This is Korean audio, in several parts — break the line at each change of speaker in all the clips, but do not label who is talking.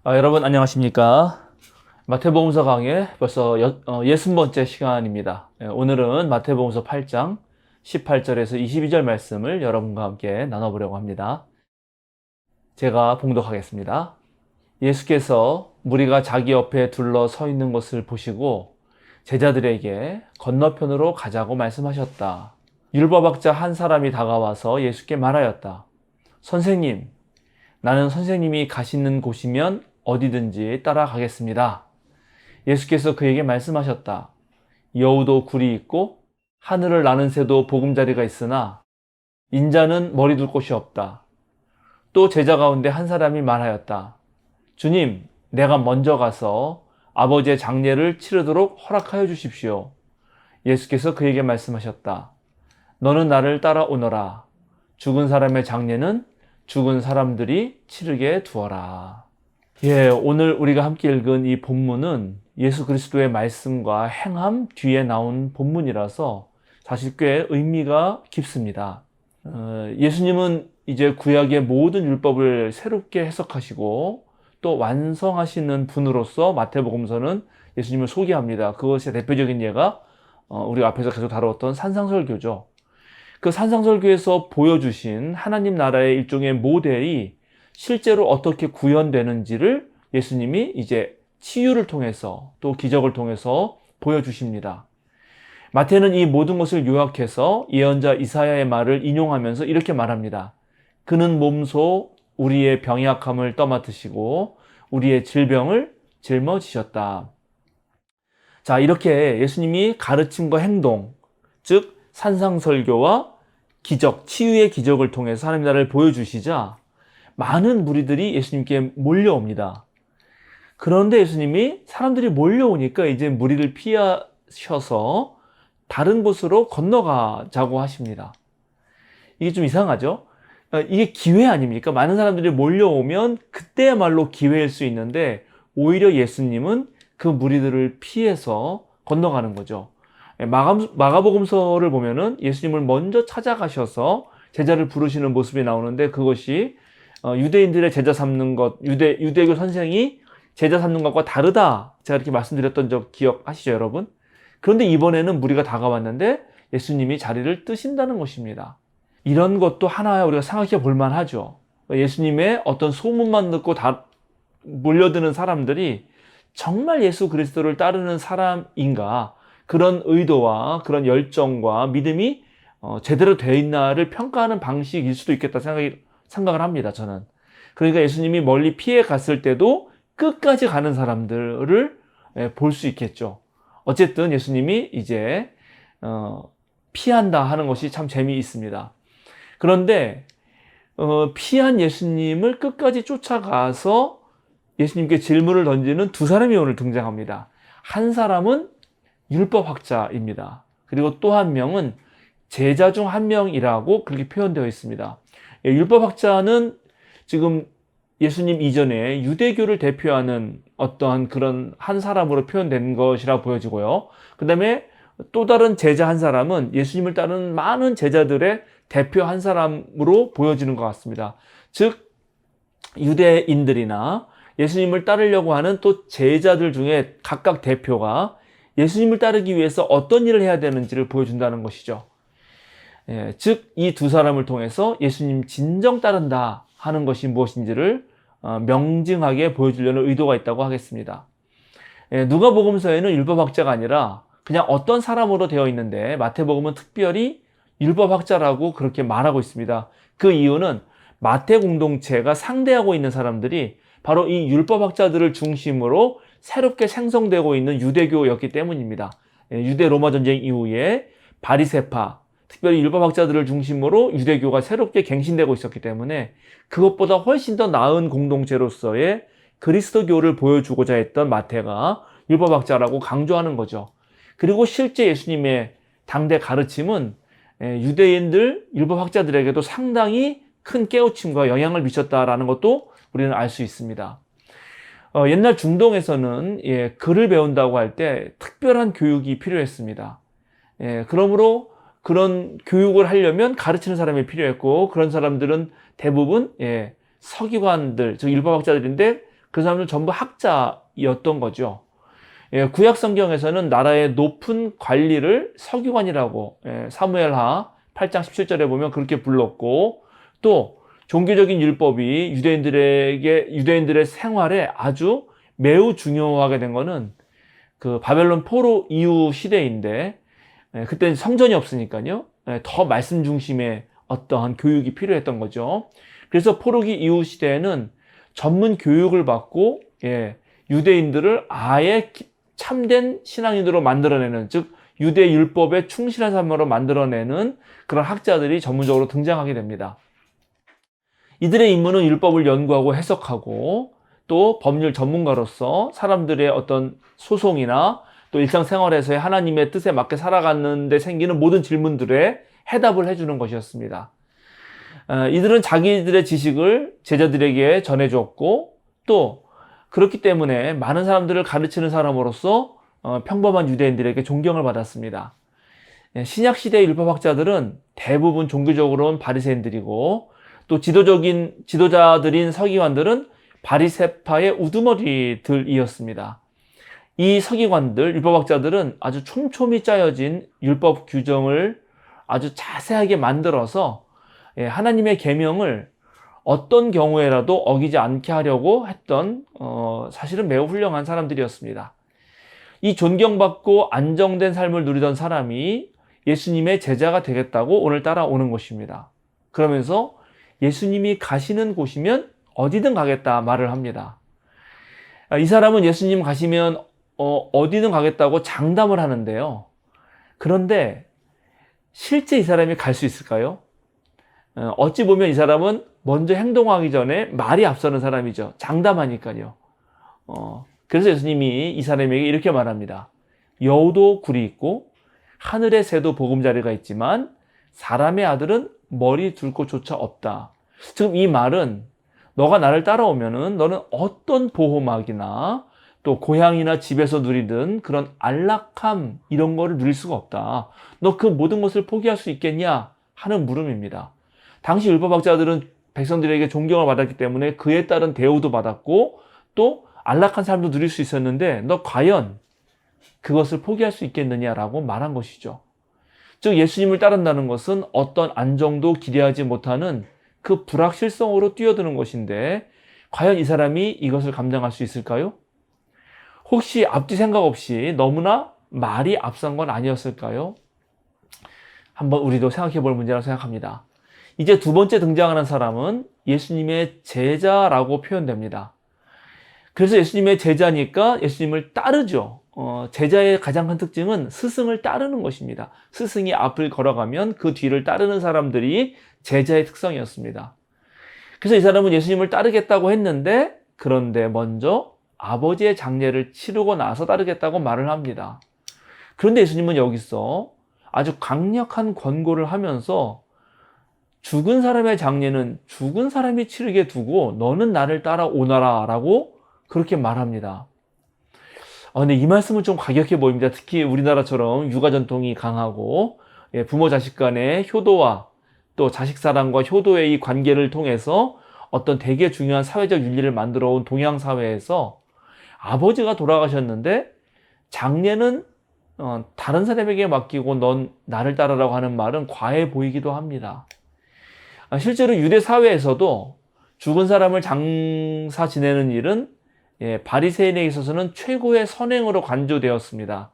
여러분 안녕하십니까? 마태복음서 강의 벌써 60번째 시간입니다. 오늘은 마태복음서 8장 18절에서 22절 말씀을 여러분과 함께 나눠보려고 합니다. 제가 봉독하겠습니다. 예수께서 무리가 자기 옆에 둘러 서 있는 것을 보시고 제자들에게 건너편으로 가자고 말씀하셨다. 율법학자 한 사람이 다가와서 예수께 말하였다. 선생님, 나는 선생님이 가시는 곳이면 어디든지 따라가겠습니다. 예수께서 그에게 말씀하셨다. 여우도 굴이 있고 하늘을 나는 새도 보금자리가 있으나 인자는 머리 둘 곳이 없다. 또 제자 가운데 한 사람이 말하였다. 주님, 내가 먼저 가서 아버지의 장례를 치르도록 허락하여 주십시오. 예수께서 그에게 말씀하셨다. 너는 나를 따라오너라. 죽은 사람의 장례는 죽은 사람들이 치르게 두어라. 오늘 우리가 함께 읽은 이 본문은 예수 그리스도의 말씀과 행함 뒤에 나온 본문이라서 사실 꽤 의미가 깊습니다. 예수님은 이제 구약의 모든 율법을 새롭게 해석하시고 또 완성하시는 분으로서 마태복음서는 예수님을 소개합니다. 그것의 대표적인 예가 우리가 앞에서 계속 다루었던 산상설교죠. 그 산상설교에서 보여주신 하나님 나라의 일종의 모델이 실제로 어떻게 구현되는지를 예수님이 이제 치유를 통해서 또 기적을 통해서 보여주십니다. 마태는 이 모든 것을 요약해서 예언자 이사야의 말을 인용하면서 이렇게 말합니다. 그는 몸소 우리의 병약함을 떠맡으시고 우리의 질병을 짊어지셨다. 자, 이렇게 예수님이 가르침과 행동, 즉 산상설교와 기적, 치유의 기적을 통해서 하나님 나라를 보여주시자 많은 무리들이 예수님께 몰려옵니다. 그런데 예수님이 사람들이 몰려오니까 이제 무리를 피하셔서 다른 곳으로 건너가자고 하십니다. 이게 좀 이상하죠? 이게 기회 아닙니까? 많은 사람들이 몰려오면 그때야말로 기회일 수 있는데 오히려 예수님은 그 무리들을 피해서 건너가는 거죠. 마가복음서를 보면은 예수님을 먼저 찾아가셔서 제자를 부르시는 모습이 나오는데 그것이 유대인들의 제자 삼는 것, 유대교 선생이 제자 삼는 것과 다르다. 제가 이렇게 말씀드렸던 적 기억하시죠, 여러분? 그런데 이번에는 무리가 다가왔는데 예수님이 자리를 뜨신다는 것입니다. 이런 것도 하나 우리가 생각해 볼 만하죠. 예수님의 어떤 소문만 듣고 다 몰려드는 사람들이 정말 예수 그리스도를 따르는 사람인가? 그런 의도와 그런 열정과 믿음이 제대로 되어 있나를 평가하는 방식일 수도 있겠다 생각을 합니다, 저는. 그러니까 예수님이 멀리 피해 갔을 때도 끝까지 가는 사람들을 볼 수 있겠죠. 어쨌든 예수님이 이제 피한다 하는 것이 참 재미있습니다. 그런데 피한 예수님을 끝까지 쫓아가서 예수님께 질문을 던지는 두 사람이 오늘 등장합니다. 한 사람은 율법학자입니다. 그리고 또 한 명은 제자 중 한 명이라고 그렇게 표현되어 있습니다. 율법학자는 지금 예수님 이전에 유대교를 대표하는 어떠한 그런 한 사람으로 표현된 것이라 보여지고요. 그 다음에 또 다른 제자 한 사람은 예수님을 따르는 많은 제자들의 대표 한 사람으로 보여지는 것 같습니다. 즉 유대인들이나 예수님을 따르려고 하는 또 제자들 중에 각각 대표가 예수님을 따르기 위해서 어떤 일을 해야 되는지를 보여준다는 것이죠. 즉 이 두 사람을 통해서 예수님 진정 따른다 하는 것이 무엇인지를 명징하게 보여주려는 의도가 있다고 하겠습니다. 누가복음서에는 율법학자가 아니라 그냥 어떤 사람으로 되어 있는데 마태복음은 특별히 율법학자라고 그렇게 말하고 있습니다. 그 이유는 마태 공동체가 상대하고 있는 사람들이 바로 이 율법학자들을 중심으로 새롭게 생성되고 있는 유대교였기 때문입니다. 유대 로마 전쟁 이후에 바리새파, 특별히 율법학자들을 중심으로 유대교가 새롭게 갱신되고 있었기 때문에 그것보다 훨씬 더 나은 공동체로서의 그리스도교를 보여주고자 했던 마태가 율법학자라고 강조하는 거죠. 그리고 실제 예수님의 당대 가르침은 유대인들, 율법학자들에게도 상당히 큰 깨우침과 영향을 미쳤다라는 것도 우리는 알 수 있습니다. 옛날 중동에서는 글을 배운다고 할 때 특별한 교육이 필요했습니다. 그러므로 그런 교육을 하려면 가르치는 사람이 필요했고 그런 사람들은 대부분 서기관들, 즉 율법학자들인데 그 사람들은 전부 학자였던 거죠. 예, 구약 성경에서는 나라의 높은 관리를 서기관이라고, 사무엘하 8장 17절에 보면 그렇게 불렀고, 또 종교적인 율법이 유대인들의 생활에 아주 매우 중요하게 된 거는 그 바벨론 포로 이후 시대인데, 그때 성전이 없으니까요. 더 말씀 중심의 어떠한 교육이 필요했던 거죠. 그래서 포로기 이후 시대에는 전문 교육을 받고, 유대인들을 아예 참된 신앙인으로 만들어내는, 즉 유대 율법에 충실한 사람으로 만들어내는 그런 학자들이 전문적으로 등장하게 됩니다. 이들의 임무는 율법을 연구하고 해석하고, 또 법률 전문가로서 사람들의 어떤 소송이나 또 일상생활에서의 하나님의 뜻에 맞게 살아가는데 생기는 모든 질문들에 해답을 해주는 것이었습니다. 이들은 자기들의 지식을 제자들에게 전해줬고, 또 그렇기 때문에 많은 사람들을 가르치는 사람으로서 평범한 유대인들에게 존경을 받았습니다. 신약시대의 율법학자들은 대부분 종교적으로는 바리새인들이고, 또 지도자들인 서기관들은 바리새파의 우두머리들이었습니다. 이 서기관들, 율법학자들은 아주 촘촘히 짜여진 율법 규정을 아주 자세하게 만들어서 하나님의 계명을 어떤 경우에라도 어기지 않게 하려고 했던 사실은 매우 훌륭한 사람들이었습니다. 이 존경받고 안정된 삶을 누리던 사람이 예수님의 제자가 되겠다고 오늘 따라오는 것입니다. 그러면서 예수님이 가시는 곳이면 어디든 가겠다 말을 합니다. 이 사람은 예수님 가시면 어디든 가겠다고 장담을 하는데요. 그런데 실제 이 사람이 갈 수 있을까요? 어찌 보면 이 사람은 먼저 행동하기 전에 말이 앞서는 사람이죠. 장담하니까요. 그래서 예수님이 이 사람에게 이렇게 말합니다. 여우도 굴이 있고 하늘의 새도 보금자리가 있지만 사람의 아들은 머리 둘 곳조차 없다. 지금 이 말은 너가 나를 따라오면은 너는 어떤 보호막이나 또 고향이나 집에서 누리던 그런 안락함 이런 거를 누릴 수가 없다. 너 그 모든 것을 포기할 수 있겠냐 하는 물음입니다. 당시 율법학자들은 백성들에게 존경을 받았기 때문에 그에 따른 대우도 받았고 또 안락한 삶도 누릴 수 있었는데 너 과연 그것을 포기할 수 있겠느냐라고 말한 것이죠. 즉 예수님을 따른다는 것은 어떤 안정도 기대하지 못하는 그 불확실성으로 뛰어드는 것인데 과연 이 사람이 이것을 감당할 수 있을까요? 혹시 앞뒤 생각 없이 너무나 말이 앞선 건 아니었을까요? 한번 우리도 생각해 볼 문제라고 생각합니다. 이제 두 번째 등장하는 사람은 예수님의 제자라고 표현됩니다. 그래서 예수님의 제자니까 예수님을 따르죠. 제자의 가장 큰 특징은 스승을 따르는 것입니다. 스승이 앞을 걸어가면 그 뒤를 따르는 사람들이 제자의 특성이었습니다. 그래서 이 사람은 예수님을 따르겠다고 했는데 그런데 먼저 아버지의 장례를 치르고 나서 따르겠다고 말을 합니다. 그런데 예수님은 여기서 아주 강력한 권고를 하면서 죽은 사람의 장례는 죽은 사람이 치르게 두고 너는 나를 따라오너라 라고 그렇게 말합니다. 근데 이 말씀은 좀 과격해 보입니다. 특히 우리나라처럼 육아 전통이 강하고 부모 자식 간의 효도와 또 자식 사랑과 효도의 이 관계를 통해서 어떤 되게 중요한 사회적 윤리를 만들어 온 동양 사회에서 아버지가 돌아가셨는데 장례는 다른 사람에게 맡기고 넌 나를 따르라고 하는 말은 과해 보이기도 합니다. 실제로 유대 사회에서도 죽은 사람을 장사 지내는 일은 바리새인에 있어서는 최고의 선행으로 간주되었습니다.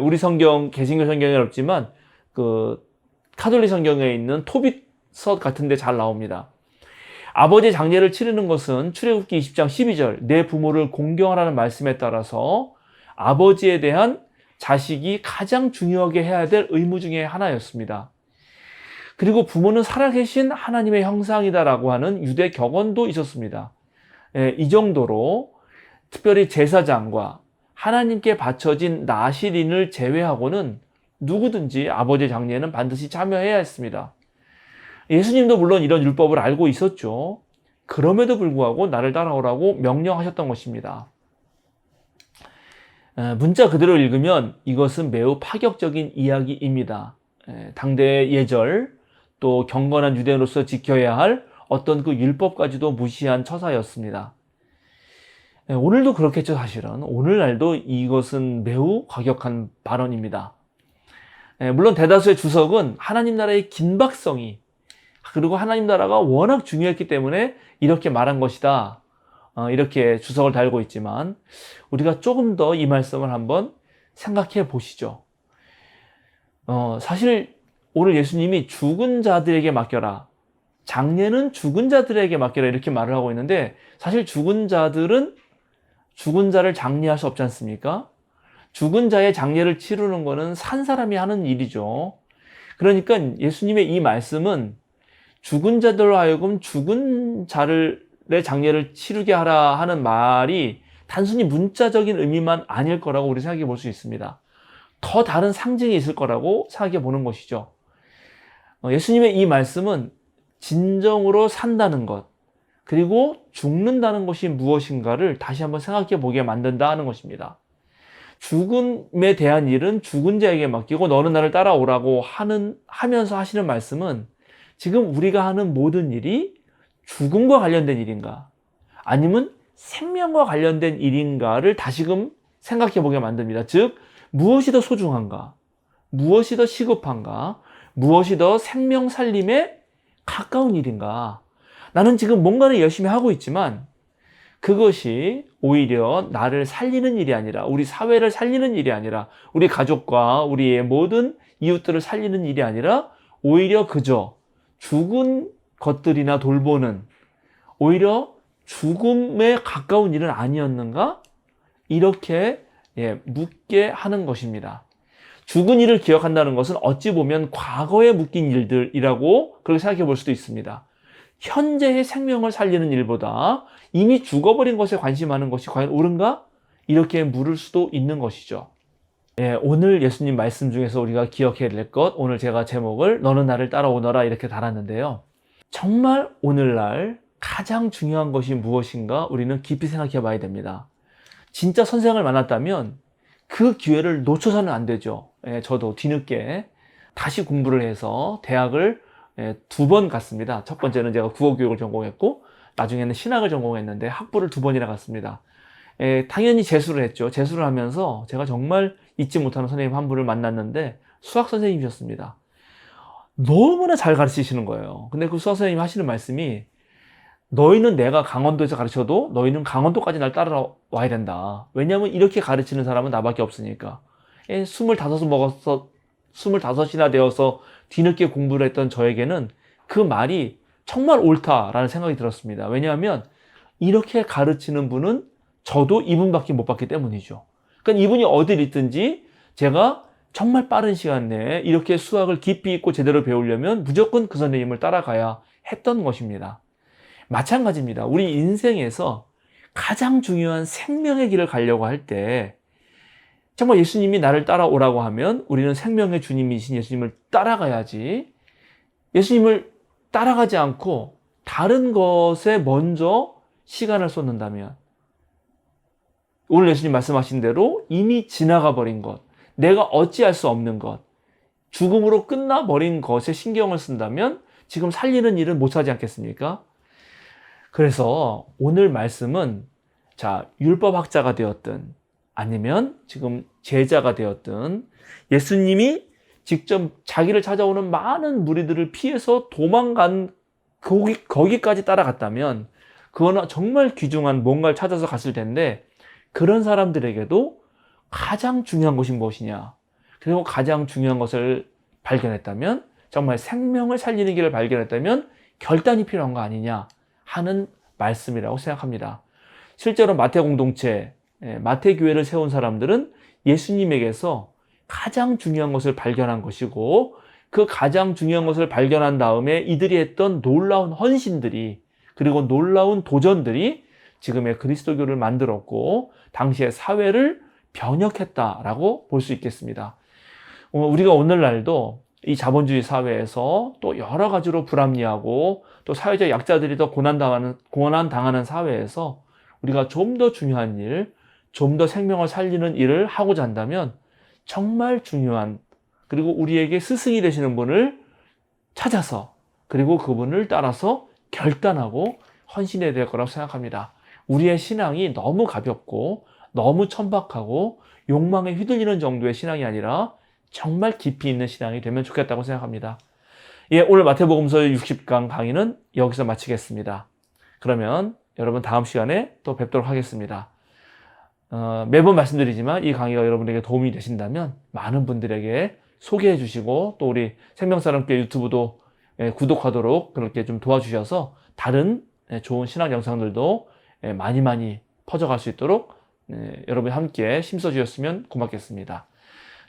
우리 성경, 개신교 성경에 없지만 그 카톨릭 성경에 있는 토빗서 같은 데 잘 나옵니다. 아버지의 장례를 치르는 것은 출애굽기 20장 12절 내 부모를 공경하라는 말씀에 따라서 아버지에 대한 자식이 가장 중요하게 해야 될 의무 중에 하나였습니다. 그리고 부모는 살아계신 하나님의 형상이다라고 하는 유대 격언도 있었습니다. 이 정도로 특별히 제사장과 하나님께 바쳐진 나실인을 제외하고는 누구든지 아버지의 장례에는 반드시 참여해야 했습니다. 예수님도 물론 이런 율법을 알고 있었죠. 그럼에도 불구하고 나를 따라오라고 명령하셨던 것입니다. 문자 그대로 읽으면 이것은 매우 파격적인 이야기입니다. 당대의 예절, 또 경건한 유대인으로서 지켜야 할 어떤 그 율법까지도 무시한 처사였습니다. 오늘도 그렇겠죠, 사실은. 오늘날도 이것은 매우 과격한 발언입니다. 물론 대다수의 주석은 하나님 나라의 긴박성이, 그리고 하나님 나라가 워낙 중요했기 때문에 이렇게 말한 것이다, 이렇게 주석을 달고 있지만, 우리가 조금 더 이 말씀을 한번 생각해 보시죠. 사실 오늘 예수님이 죽은 자들에게 맡겨라, 장례는 죽은 자들에게 맡겨라, 이렇게 말을 하고 있는데, 사실 죽은 자들은 죽은 자를 장례할 수 없지 않습니까? 죽은 자의 장례를 치르는 것은 산 사람이 하는 일이죠. 그러니까 예수님의 이 말씀은 죽은 자들로 하여금 죽은 자의 장례를 치르게 하라 하는 말이 단순히 문자적인 의미만 아닐 거라고 우리 생각해 볼 수 있습니다. 더 다른 상징이 있을 거라고 생각해 보는 것이죠. 예수님의 이 말씀은 진정으로 산다는 것, 그리고 죽는다는 것이 무엇인가를 다시 한번 생각해 보게 만든다 하는 것입니다. 죽음에 대한 일은 죽은 자에게 맡기고 너는 나를 따라오라고 하면서 하시는 말씀은, 지금 우리가 하는 모든 일이 죽음과 관련된 일인가, 아니면 생명과 관련된 일인가를 다시금 생각해 보게 만듭니다. 즉, 무엇이 더 소중한가, 무엇이 더 시급한가, 무엇이 더 생명 살림에 가까운 일인가. 나는 지금 뭔가를 열심히 하고 있지만 그것이 오히려 나를 살리는 일이 아니라, 우리 사회를 살리는 일이 아니라, 우리 가족과 우리의 모든 이웃들을 살리는 일이 아니라, 오히려 그저 죽은 것들이나 돌보는, 오히려 죽음에 가까운 일은 아니었는가? 이렇게 묻게 하는 것입니다. 죽은 일을 기억한다는 것은 어찌 보면 과거에 묶인 일들이라고 그렇게 생각해 볼 수도 있습니다. 현재의 생명을 살리는 일보다 이미 죽어버린 것에 관심하는 것이 과연 옳은가? 이렇게 물을 수도 있는 것이죠. 오늘 예수님 말씀 중에서 우리가 기억해야 될 것, 오늘 제가 제목을 너는 나를 따라오너라 이렇게 달았는데요. 정말 오늘날 가장 중요한 것이 무엇인가 우리는 깊이 생각해 봐야 됩니다. 진짜 선생을 만났다면 그 기회를 놓쳐서는 안 되죠. 저도 뒤늦게 다시 공부를 해서 대학을 2번 갔습니다. 첫 번째는 제가 국어교육을 전공했고, 나중에는 신학을 전공했는데 학부를 2번이나 갔습니다. 당연히 재수를 했죠. 재수를 하면서 제가 정말 잊지 못하는 선생님 한 분을 만났는데, 수학 선생님이셨습니다. 너무나 잘 가르치시는 거예요. 근데 그 수학 선생님이 하시는 말씀이, 너희는 내가 강원도에서 가르쳐도 너희는 강원도까지 날 따라와야 된다. 왜냐하면 이렇게 가르치는 사람은 나밖에 없으니까. 25이나 되어서 뒤늦게 공부를 했던 저에게는 그 말이 정말 옳다라는 생각이 들었습니다. 왜냐하면 이렇게 가르치는 분은 저도 이분밖에 못 봤기 때문이죠. 그러니까 이분이 어딜 있든지 제가 정말 빠른 시간 내에 이렇게 수학을 깊이 있고 제대로 배우려면 무조건 그 선생님을 따라가야 했던 것입니다. 마찬가지입니다. 우리 인생에서 가장 중요한 생명의 길을 가려고 할 때, 정말 예수님이 나를 따라오라고 하면 우리는 생명의 주님이신 예수님을 따라가야지, 예수님을 따라가지 않고 다른 것에 먼저 시간을 쏟는다면, 오늘 예수님 말씀하신 대로 이미 지나가 버린 것, 내가 어찌할 수 없는 것, 죽음으로 끝나버린 것에 신경을 쓴다면 지금 살리는 일은 못하지 않겠습니까? 그래서 오늘 말씀은, 율법학자가 되었든 아니면 지금 제자가 되었든, 예수님이 직접 자기를 찾아오는 많은 무리들을 피해서 도망간 거기까지 따라갔다면 그거는 정말 귀중한 뭔가를 찾아서 갔을 텐데, 그런 사람들에게도 가장 중요한 것이 무엇이냐, 그리고 가장 중요한 것을 발견했다면, 정말 생명을 살리는 길을 발견했다면 결단이 필요한 거 아니냐 하는 말씀이라고 생각합니다. 실제로 마태 공동체, 마태 교회를 세운 사람들은 예수님에게서 가장 중요한 것을 발견한 것이고, 그 가장 중요한 것을 발견한 다음에 이들이 했던 놀라운 헌신들이, 그리고 놀라운 도전들이 지금의 그리스도교를 만들었고 당시의 사회를 변혁했다라고 볼 수 있겠습니다. 우리가 오늘날도 이 자본주의 사회에서 또 여러 가지로 불합리하고 또 사회적 약자들이 더 고난당하는 사회에서 우리가 좀 더 중요한 일, 좀 더 생명을 살리는 일을 하고자 한다면 정말 중요한, 그리고 우리에게 스승이 되시는 분을 찾아서, 그리고 그분을 따라서 결단하고 헌신해야 될 거라고 생각합니다. 우리의 신앙이 너무 가볍고 너무 천박하고 욕망에 휘둘리는 정도의 신앙이 아니라 정말 깊이 있는 신앙이 되면 좋겠다고 생각합니다. 예, 오늘 마태복음서 60강 강의는 여기서 마치겠습니다. 그러면 여러분 다음 시간에 또 뵙도록 하겠습니다. 매번 말씀드리지만 이 강의가 여러분에게 도움이 되신다면 많은 분들에게 소개해 주시고 또 우리 생명사람교회 유튜브도 구독하도록 그렇게 좀 도와주셔서 다른 좋은 신학 영상들도 많이 많이 퍼져갈 수 있도록 여러분이 함께 힘써 주셨으면 고맙겠습니다.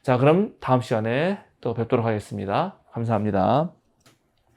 자, 그럼 다음 시간에 또 뵙도록 하겠습니다. 감사합니다.